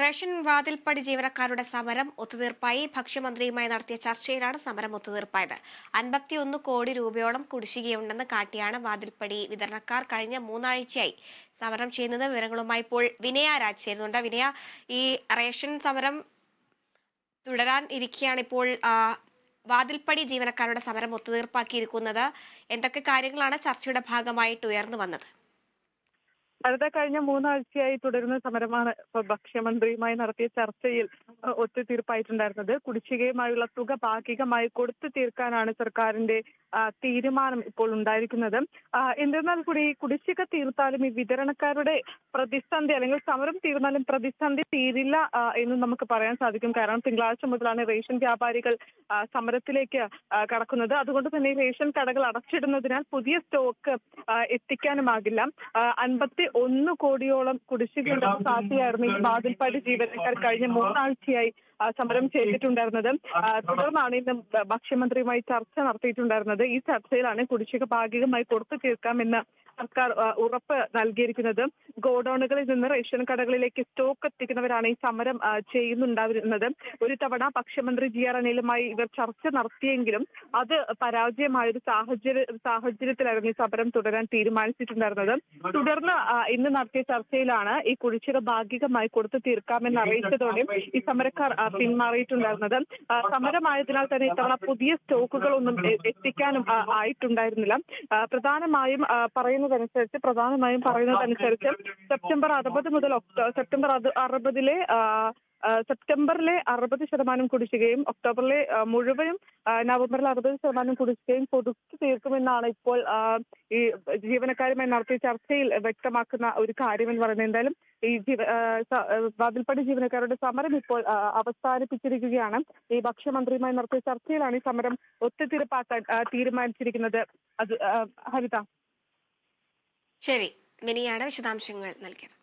Ration വാതിൽപ്പടി ജീവനക്കാരുടെ സമരം ഒത്തുതീർപ്പായി. ഭക്ഷ്യമന്ത്രിയുമായി നടത്തിയ ചർച്ചയിലാണ് സമരം ഒത്തുതീർപ്പായത്. 51 കോടി രൂപയോളം കുടിശ്ശികയുണ്ടെന്ന് കാട്ടിയാണ് വാതിൽപ്പടി വിതരണക്കാർ കഴിഞ്ഞ 3 ആഴ്ചയായി സമരം ചെയ്യുന്നത്. വിവരങ്ങളുമായി ഇപ്പോൾ വിനയ രാജ് ചേരുന്നുണ്ട്. വിനയ, ഈ റേഷൻ സമരം തുടരാൻ ഇരിക്കുകയാണ്. ഇപ്പോൾ വാതിൽപ്പടി ജീവനക്കാരുടെ സമരം ഒത്തുതീർപ്പാക്കിയിരിക്കുന്നത്. എന്തൊക്കെ കാര്യങ്ങളാണ് ചർച്ചയുടെ ഭാഗമായിട്ട് ഉയർന്നു വന്നത്? അടുത്ത കഴിഞ്ഞ 3 ആഴ്ചയായി തുടരുന്ന സമരമാണ് ഭക്ഷ്യമന്ത്രിയുമായി നടത്തിയ ചർച്ചയിൽ ഒത്തുതീർപ്പായിട്ടുണ്ടായിരുന്നത്. കുടിശ്ശികയുമായുള്ള തുക ഭാഗികമായി കൊടുത്തു തീർക്കാനാണ് സർക്കാരിന്റെ തീരുമാനം ഇപ്പോൾ ഉണ്ടായിരിക്കുന്നത്. എന്നിരുന്നാൽ കൂടി കുടിശ്ശിക തീർത്താലും ഈ വിതരണക്കാരുടെ പ്രതിസന്ധി, അല്ലെങ്കിൽ സമരം തീർന്നാലും പ്രതിസന്ധി തീരില്ല എന്ന് നമുക്ക് പറയാൻ സാധിക്കും. കാരണം തിങ്കളാഴ്ച മുതലാണ് റേഷൻ വ്യാപാരികൾ സമരത്തിലേക്ക് കടക്കുന്നത്. അതുകൊണ്ട് തന്നെ റേഷൻ കടകൾ അടച്ചിടുന്നതിനാൽ പുതിയ സ്റ്റോക്ക് എത്തിക്കാനുമാകില്ല. 51 കോടിയോളം കുടിശ്ശികയുണ്ടെന്ന് കാട്ടിയായിരുന്നു ഈ വാതിൽപ്പടി ജീവനക്കാർ കഴിഞ്ഞ 3 ആഴ്ചയായി സമരം ചെയ്തിട്ടുണ്ടായിരുന്നത്. തുടർന്നാണ് ഇന്ന് ഭക്ഷ്യമന്ത്രിയുമായി ചർച്ച നടത്തിയിട്ടുണ്ടായിരുന്നത്. ഈ ചർച്ചയിലാണ് കുടിശ്ശിക ഭാഗികമായി കൊടുത്തു തീർക്കാമെന്ന് സർക്കാർ ഉറപ്പ് നൽകിയിരിക്കുന്നത്. ഗോഡൌണുകളിൽ നിന്ന് റേഷൻ കടകളിലേക്ക് സ്റ്റോക്ക് എത്തിക്കുന്നവരാണ് ഈ സമരം ചെയ്യുന്നുണ്ടായിരുന്നത്. ഒരു തവണ ഭക്ഷ്യമന്ത്രി GR അനിലുമായി ഇവർ ചർച്ച നടത്തിയെങ്കിലും അത് പരാജയമായ ഒരു സാഹചര്യത്തിലായിരുന്നു ഈ സമരം തുടരാൻ തീരുമാനിച്ചിട്ടുണ്ടായിരുന്നത്. തുടർന്ന് ഇന്ന് നടത്തിയ ചർച്ചയിലാണ് ഈ കുടിശ്ശിക ഭാഗികമായി കൊടുത്തു തീർക്കാമെന്ന് അറിയിച്ചതോടെ ഈ സമരക്കാർ പിന്മാറിയിട്ടുണ്ടായിരുന്നത്. സമരമായതിനാൽ തന്നെ ഇത്തവണ പുതിയ സ്റ്റോക്കുകളൊന്നും എത്തിക്കാനും ആയിട്ടുണ്ടായിരുന്നില്ല. പ്രധാനമായും പറയുന്നതനുസരിച്ച് സെപ്റ്റംബർ 60 മുതൽ സെപ്റ്റംബറിലെ 60% കുടിശ്ശികയും ഒക്ടോബറിലെ മുഴുവനും നവംബറിലെ 60% കുടിശ്ശികയും കൊടുത്തു തീർക്കുമെന്നാണ് ഇപ്പോൾ ഈ ജീവനക്കാരുമായി നടത്തിയ ചർച്ചയിൽ വ്യക്തമാക്കുന്ന ഒരു കാര്യമെന്ന് പറയുന്നത്. എന്തായാലും ഈ വാതിൽപ്പടി ജീവനക്കാരുടെ സമരം ഇപ്പോൾ അവസാനിപ്പിച്ചിരിക്കുകയാണ്. ഈ ഭക്ഷ്യമന്ത്രിയുമായി നടത്തിയ ചർച്ചയിലാണ് ഈ സമരം ഒത്തുതീർപ്പാക്കാൻ തീരുമാനിച്ചിരിക്കുന്നത്. ഹരിത. ശരി, മിനിയാണ് വിശദാംശങ്ങൾ നൽകിയത്.